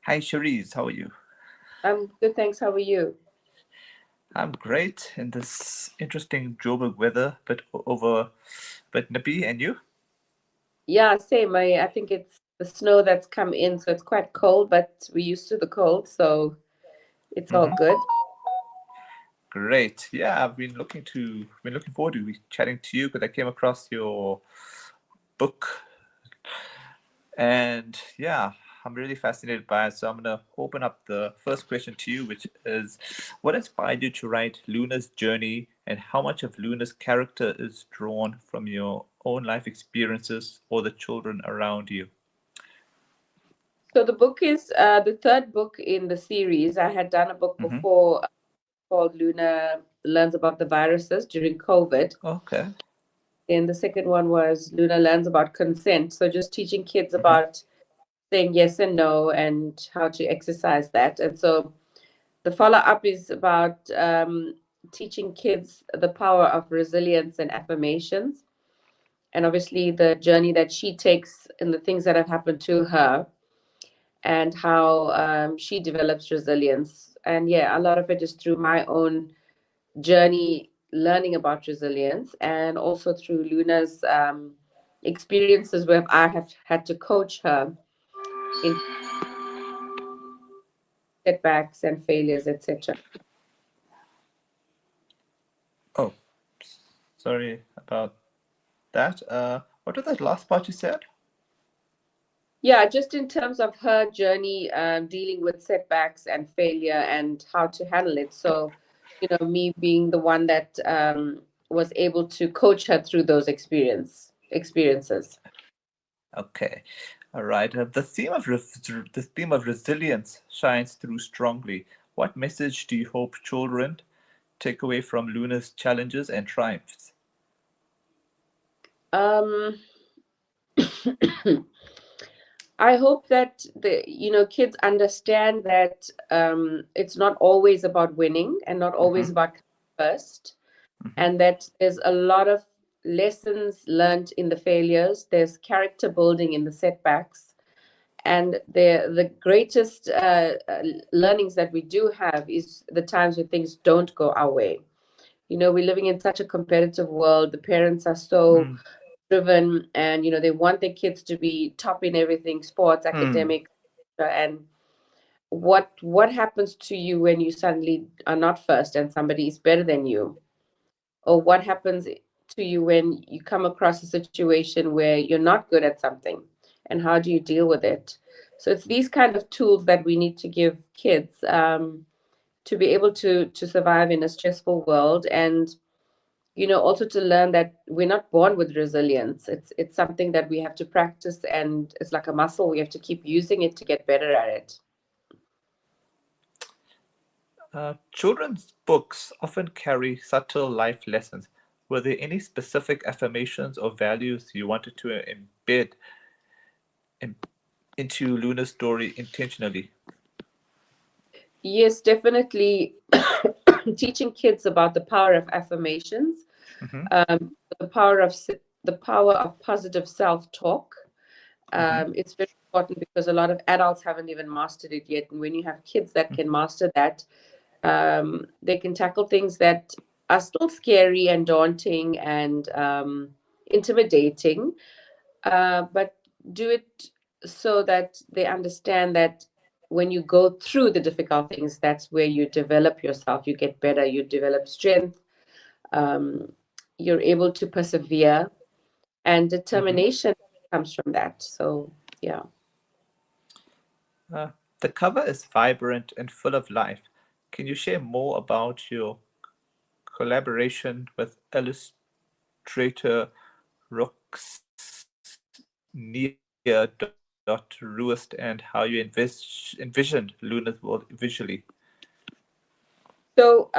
Hi, Shareez. How are you? I'm good, thanks. How are you? I'm great in this interesting Joburg weather, but nippy. And you? Yeah, same. I think it's the snow that's come in, so it's quite cold, but we're used to the cold, so it's all Hmm. good. Great. Yeah, been looking forward to chatting to you because I came across your book, and yeah, I'm really fascinated by it. So I'm gonna open up the first question to you, which is, what inspired you to write Luna's journey, and how much of Luna's character is drawn from your own life experiences or the children around you? So the book is the third book in the series. I had done a book Mm-hmm. before called Luna Learns About the Viruses during COVID. Okay. And the second one was Luna Learns About Consent. So just teaching kids Mm-hmm. about saying yes and no and how to exercise that. And so the follow up is about teaching kids the power of resilience and affirmations, and obviously the journey that she takes and the things that have happened to her, and how she develops resilience. And yeah, a lot of it is through my own journey learning about resilience, and also through Luna's experiences where I have had to coach her in setbacks and failures, etc. Oh, sorry about that. What was that last part you said? Yeah, just in terms of her journey, dealing with setbacks and failure and how to handle it. So, me being the one that was able to coach her through those experiences. Okay. All right. The theme of resilience shines through strongly. What message do you hope children take away from Luna's challenges and triumphs? Um, I hope that the kids understand that it's not always about winning and not always Mm-hmm. about first, Mm-hmm. and that there's a lot of lessons learned in the failures. There's character building in the setbacks, and the greatest learnings that we do have is the times when things don't go our way. We're living in such a competitive world. The parents are so Mm. driven, and they want their kids to be top in everything, sports, Mm. academic, and what happens to you when you suddenly are not first and somebody is better than you? Or what happens to you when you come across a situation where you're not good at something, and how do you deal with it? So it's these kind of tools that we need to give kids, to be able to survive in a stressful world, and also to learn that we're not born with resilience. It's something that we have to practice, and it's like a muscle. We have to keep using it to get better at it. Children's books often carry subtle life lessons. Were there any specific affirmations or values you wanted to embed in, into Luna's story intentionally? Yes, definitely. Teaching kids about the power of affirmations, Mm-hmm. the power of positive self-talk. Mm-hmm. It's very important because a lot of adults haven't even mastered it yet. And when you have kids that can master that, they can tackle things that are still scary and daunting and intimidating, but do it so that they understand that when you go through the difficult things, that's where you develop yourself, you get better, you develop strength, um, you're able to persevere, and Mm-hmm. determination comes from that. So, yeah. Uh, the cover is vibrant and full of life. Can you share more about your collaboration with illustrator Roxnia.Ruist and how you envisioned Luna's world visually? So,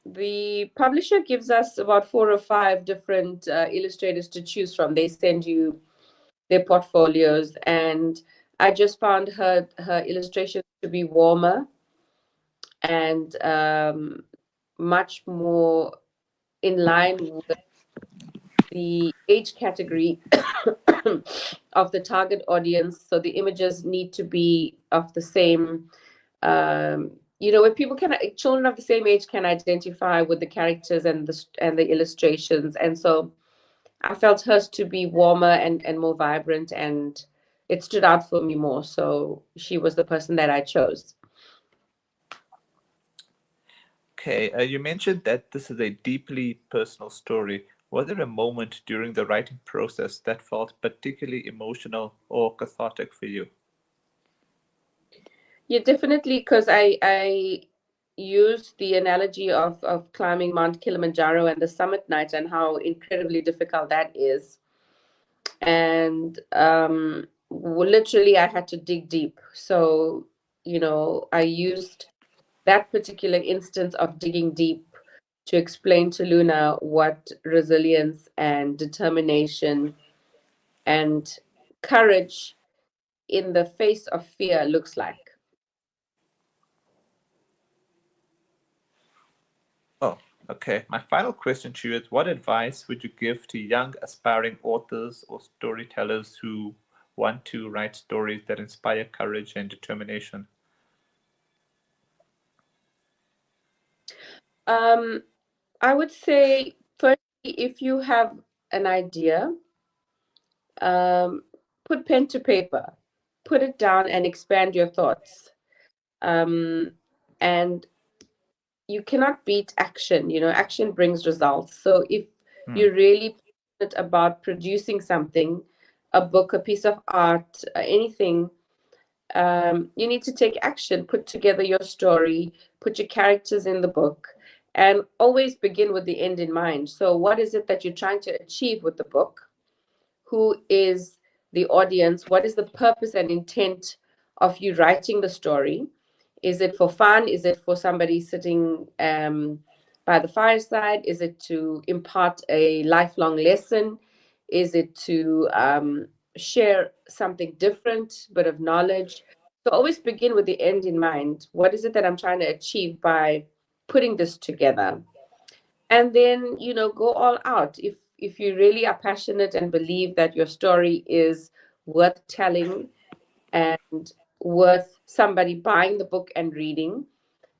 the publisher gives us about 4 or 5 different illustrators to choose from. They send you their portfolios, and I just found her illustrations to be warmer and much more in line with the age category of the target audience. So the images need to be of the same, where people can, children of the same age can identify with the characters and the illustrations. And so I felt hers to be warmer and more vibrant, and it stood out for me more. So she was the person that I chose. Okay, you mentioned that this is a deeply personal story. Was there a moment during the writing process that felt particularly emotional or cathartic for you? Yeah, definitely, because I used the analogy of climbing Mount Kilimanjaro and the summit night and how incredibly difficult that is. And literally, I had to dig deep. So, I used that particular instance of digging deep to explain to Luna what resilience and determination and courage in the face of fear looks like. Oh, okay. My final question to you is, what advice would you give to young aspiring authors or storytellers who want to write stories that inspire courage and determination? Um, I would say, firstly, if you have an idea, um, put pen to paper, put it down and expand your thoughts. Um, and you cannot beat action. Action brings results. So if Hmm. you're really passionate about producing something, a book, a piece of art, anything, you need to take action, put together your story, put your characters in the book, and always begin with the end in mind. So, what is it that you're trying to achieve with the book? Who is the audience? What is the purpose and intent of you writing the story? Is it for fun? Is it for somebody sitting by the fireside? Is it to impart a lifelong lesson? Is it to share something different, bit of knowledge? So always begin with the end in mind. What is it that I'm trying to achieve by putting this together? And then, go all out. If you really are passionate and believe that your story is worth telling and worth somebody buying the book and reading,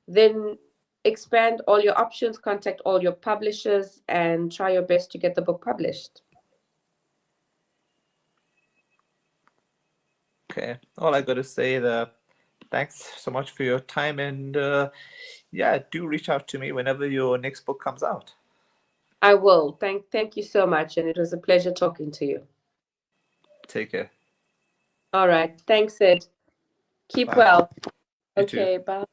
then expand all your options, contact all your publishers, and try your best to get the book published. Okay. All I got to say, thanks so much for your time, and yeah, do reach out to me whenever your next book comes out. I will. Thank you so much, and it was a pleasure talking to you. Take care. All right. Thanks, Sid. Keep Bye. well. You too. Okay, bye.